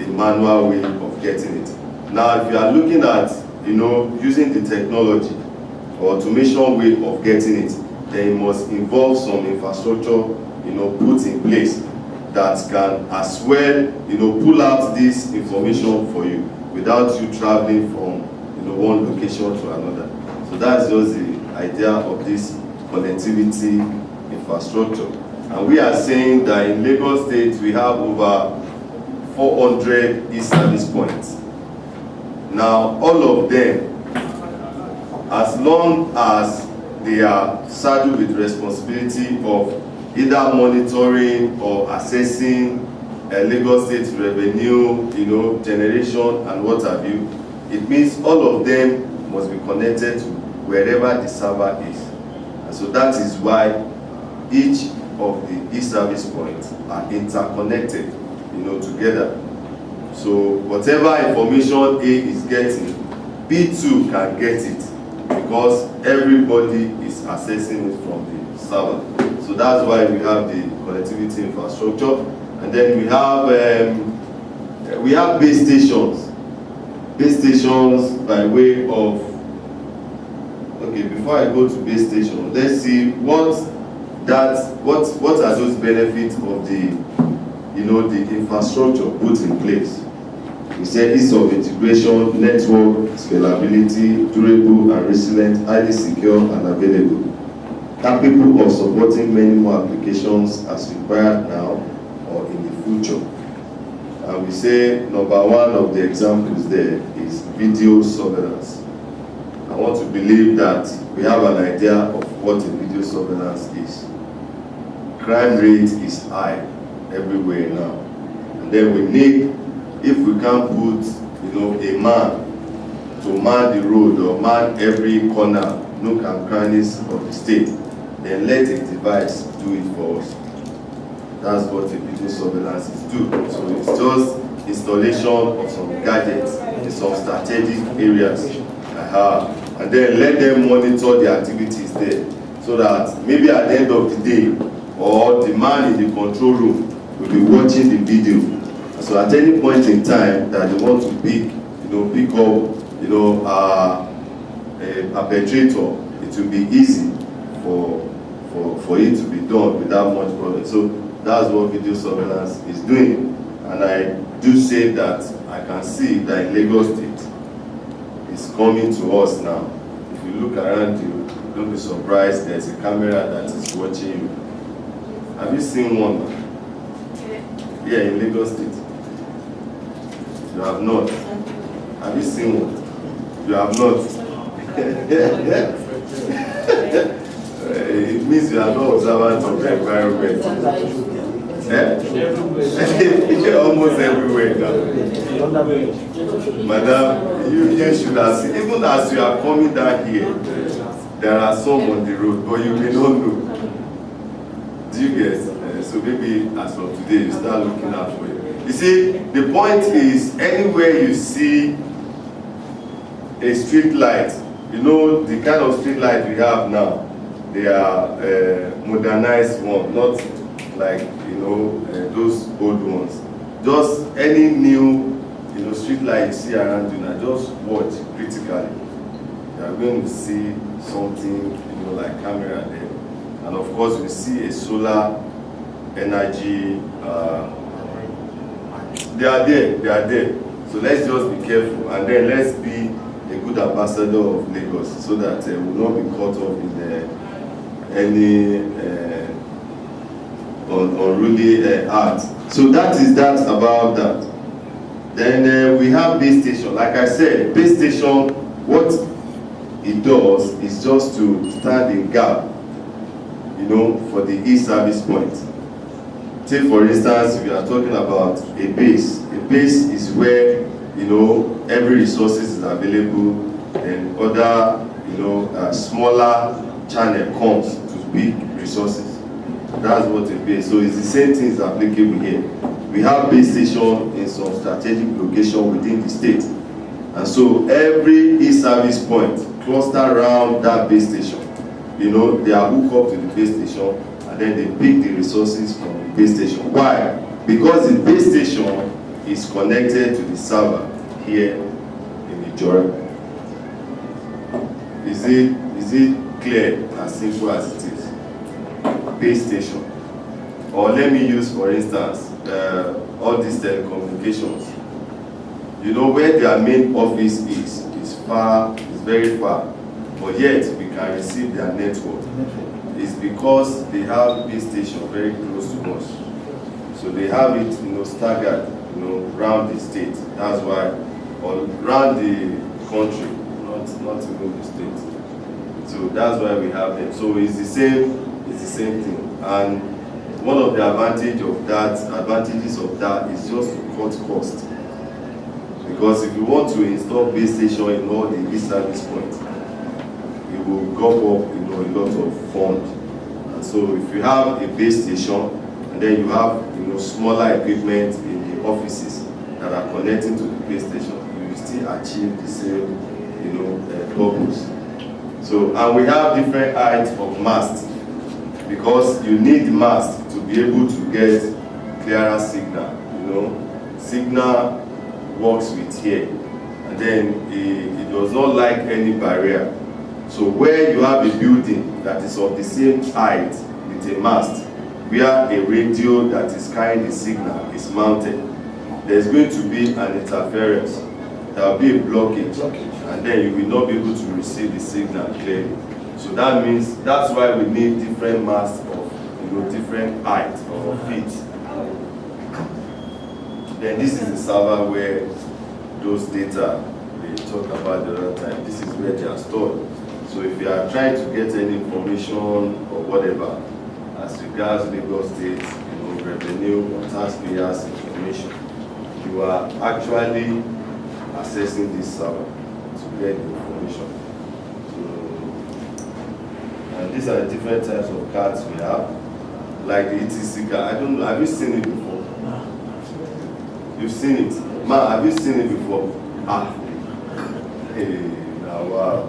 the manual way of getting it. Now, if you are looking at, using the technology or automation way of getting it, then it must involve some infrastructure, put in place that can as well, pull out this information for you without you traveling from, one location to another. So that's just the idea of this connectivity infrastructure. And we are saying that in Lagos State, we have over 400 e-service points. Now, all of them, as long as they are saddled with responsibility of either monitoring or assessing Lagos State revenue, generation and what have you, it means all of them must be connected to wherever the server is. And so that is why each of the e-service points are interconnected, together. So whatever information A is getting, B2 can get it because everybody is accessing it from the server. So that's why we have the connectivity infrastructure, and then we have base stations. Base stations by way of. Okay, before I go to base station, let's see what are those benefits of the the infrastructure put in place. We said ease of integration, network scalability, durable and resilient, highly secure and available, capable of supporting many more applications as required now or in the future. And we say number one of the examples there is video surveillance. I want to believe that we have an idea of what a video surveillance is. Crime rate is high everywhere now. And then we need, if we can put, a man to man the road or man every corner, nook and crannies of the state, then let a device do it for us. That's what a video surveillance is do. So it's just installation of some gadgets in some strategic areas. And then let them monitor the activities there, so that maybe at the end of the day, or the man in the control room will be watching the video. So at any point in time that they want to pick up, a perpetrator, it will be easy for it to be done without much problem. So that's what video surveillance is doing. And I do say that I can see that in Lagos State, it's coming to us now. If you look around you, don't be surprised, there's a camera that is watching you. Have you seen one? Yeah, in Lagos State. You have not. Have you seen one? You have not. It means you are not observant of the environment. Almost everywhere now. Madam, you should have seen, even as you are coming down here, there are some on the road, but you may not know. Do you get? So maybe as of today, you start looking out for it. You see, the point is, anywhere you see a street light, the kind of street light we have now, they are modernized ones, not like, those old ones. Just any new, street light you see around you now, just watch critically. You are going to see something, like camera there. And of course, we see a solar energy. They are there. So let's just be careful, and then let's be a good ambassador of Lagos, so that we will not be caught up in any unruly acts. So that is that about that. Then we have base station. Like I said, base station, what it does is just to stand in gap, for the e-service point. Take for instance, we are talking about a base. A base is where, every resources is available, and other, smaller channel comes to big resources. That's what a base. So it's the same thing is applicable here. We have base station in some strategic location within the state. And so every e-service point cluster around that base station. They are hooked up to the base station, and then they pick the resources from the base station. Why? Because the base station is connected to the server here in Ebsrcm. Is it clear, as simple as it is? Base station. Or let me use, for instance, all these telecommunications. You know where their main office is very far, but yet we can receive their network. It's because they have base station very close to us. So they have it, staggered, around the state. That's why, or around the country, not even the state. So that's why we have them. So it's the same thing. And one of the advantages of that is just to cut cost. Because if you want to install base station in all the e-service points, it will go up, a lot of funds. And so if you have a base station and then you have, smaller equipment in the offices that are connecting to the base station, you will still achieve the same, purpose. So, and we have different heights of mast, because you need mast to be able to get clearer signal. Signal works with here, and then it does not like any barrier. So where you have a building that is of the same height with a mast, where a radio that is carrying the signal is mounted, there's going to be an interference. There will be a blockage, and then you will not be able to receive the signal clearly. So that means that's why we need different masts of different height or feet. Then this is the server where those data they talked about the other time. This is where they are stored. So if you are trying to get any information or whatever as regards Lagos State, revenue or taxpayers information, you are actually accessing this server to get the information. And these are the different types of cards we have, like the ETC card. I don't know, have you seen it before? You've seen it? Ma, have you seen it before? Hey, now wow.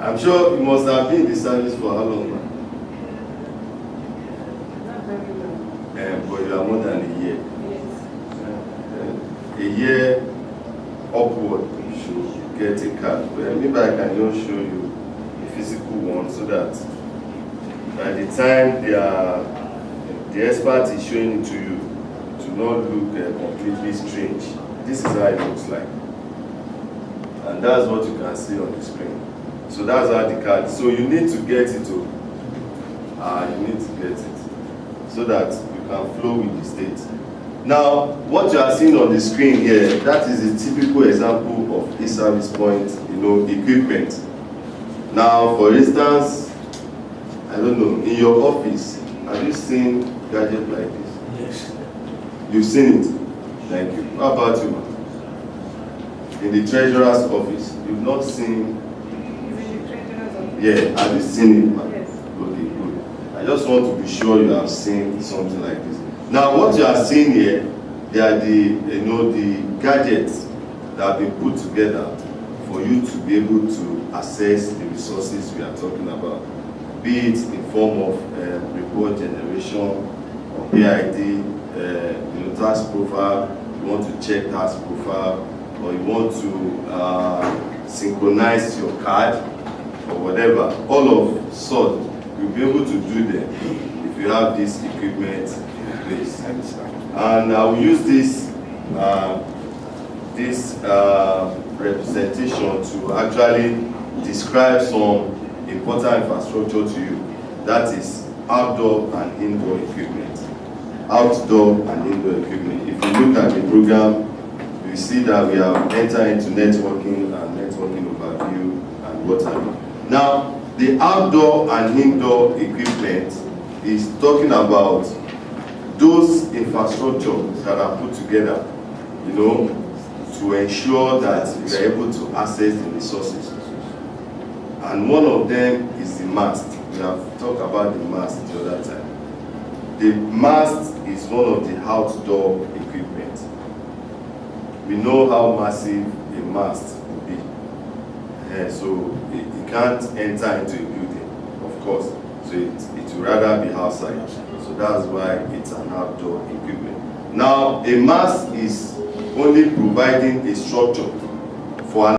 I'm sure you must have been in the service for how long, man? Not very long. But you are more than a year. Yes. A year upward, you should get a card. Well, maybe I can just show you a physical one so that by the time the expert is showing it to you, to not look completely strange. This is how it looks like. And that's what you can see on the screen. So that's how the card. So you need to get it to, you need to get it so that you can flow with the state. Now, what you are seeing on the screen here, that is a typical example of a service point, equipment. Now, for instance, I don't know, in your office, have you seen gadget like this? Yes. You've seen it? Thank you. How about you? In the treasurer's office, you've not seen? Yeah, have you seen it, man? Yes. Okay, good. I just want to be sure you have seen something like this. Now, what you are seeing here, they are the gadgets that have been put together for you to be able to access the resources we are talking about, be it in form of report generation or PID, tax profile. You want to check tax profile, or you want to synchronize your card or whatever. All of sort you'll be able to do them if you have this equipment in place. And I will use this representation to actually describe some important infrastructure to you. That is outdoor and indoor equipment. Outdoor and indoor equipment. If you look at the program, you see that we have entered into networking and networking overview and what have you. Now, the outdoor and indoor equipment is talking about those infrastructures that are put together, to ensure that we are able to access the resources. And one of them is the mast. We have talked about the mast the other time. The mast is one of the outdoor equipment. We know how massive a mast will be. So it can't enter into a building, of course. So it will rather be outside. So that's why it's an outdoor equipment. Now a mass is only providing a structure for